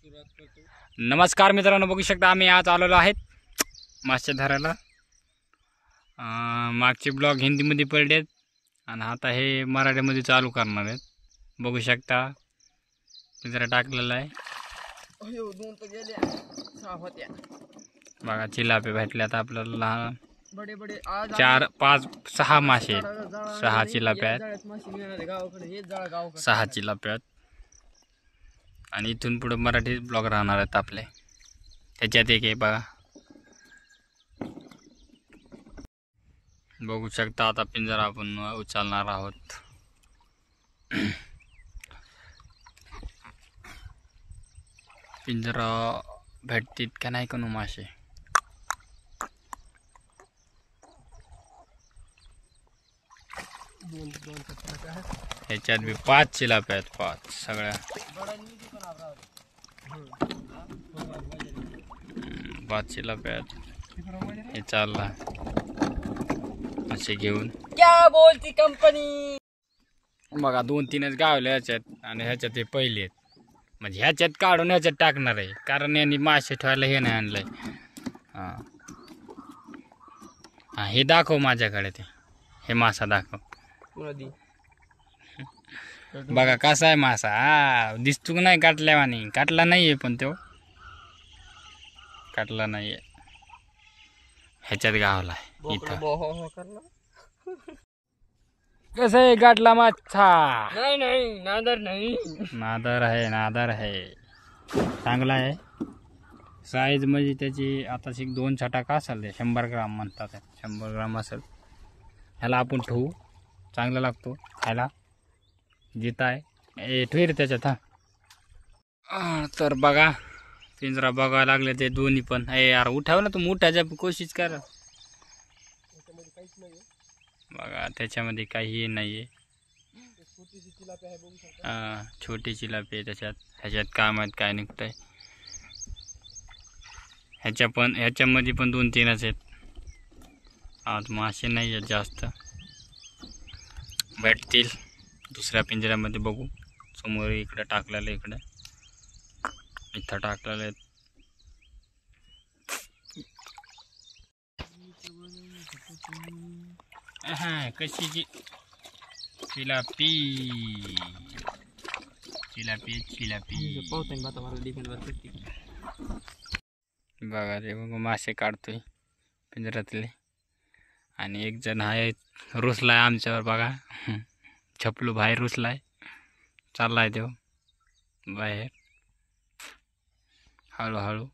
नमस्कार मित्रांनो, बघू शकता आम्ही आज आलेलो आहेत मासे धरायला। मागचे ब्लॉग हिंदीमध्ये पडलेत आणि आता हे मराठीमध्ये चालू करणार आहेत। बघू शकता जरा टाकलेला आहे बघा। चिलापे भेटल्यात आपल्याला लहान 4 5 6 मासे आहेत। 6 चिलापे आहेत, 6 चिलापे आहेत आणि इथून पुढे मराठी ब्लॉग राहणार आहेत आपले। त्याच्यात एक आहे बघा, बघू शकता। आता पिंजरा आपण उचलणार आहोत। पिंजरा भेटतील का नाही कोण मासे। ह्याच्यात बी 5 चिलाप्या आहेत, 5 सगळ्या 5 चिलाप्या आहेत। हे चालला असे घेऊन क्या बोलती कंपनी बघा। 2-3च गावले ह्याच्यात आणि ह्याच्यात हे पहिले आहेत। म्हणजे ह्याच्यात काढून ह्याच्यात टाकणार आहे, कारण यांनी मासे ठेवायला हे नाही आणलंय। हां हे दाखव माझ्याकडे, ते हे मासा दाखव बघा कसा आहे मासा। दिसतो की नाही काटल्यावानी? काटला नाहीये, पण तो काटला नाहीये, ह्याच्यात गावला इथं। कसं आहे गाठला मासा? नाही नादर नाही, नादर आहे, नादर आहे, चांगला आहे। साईज म्हणजे त्याची आता 2 छटा का असेल, 100 ग्राम म्हणतात, 100 ग्राम असेल। ह्याला आपण ठेवू, चांगला लागतो खायला। जिता आहे ठेर त्याच्यात। तर बघा, पिंजरा बघायला लागले ते दोन्ही पण। यार उठाव ना, तुम्ही उठायच्या कोशिश करा। बघा त्याच्यामध्ये काही नाहीये, छोटी चिलापी आहे त्याच्यात। ह्याच्यात काय माहित काय निघतंय। ह्याच्यामध्ये पण 2-3च आहेत। आज मासे नाही आहेत जास्त, भेटतील दुसऱ्या पिंजऱ्यामध्ये। बघू समोर इकडे टाकलेलं, इकडे इथं टाकलेलं आहेत। कशी चिलापी चिलापी चिलापी बघा रे, बघ मासे काढतोय पिंजऱ्यातले। आणि एक जण आहे रुसलाय आमच्यावर बघा, छपलू बाहेर रुसलाय, चाललाय तो बाहेर हळूहळू।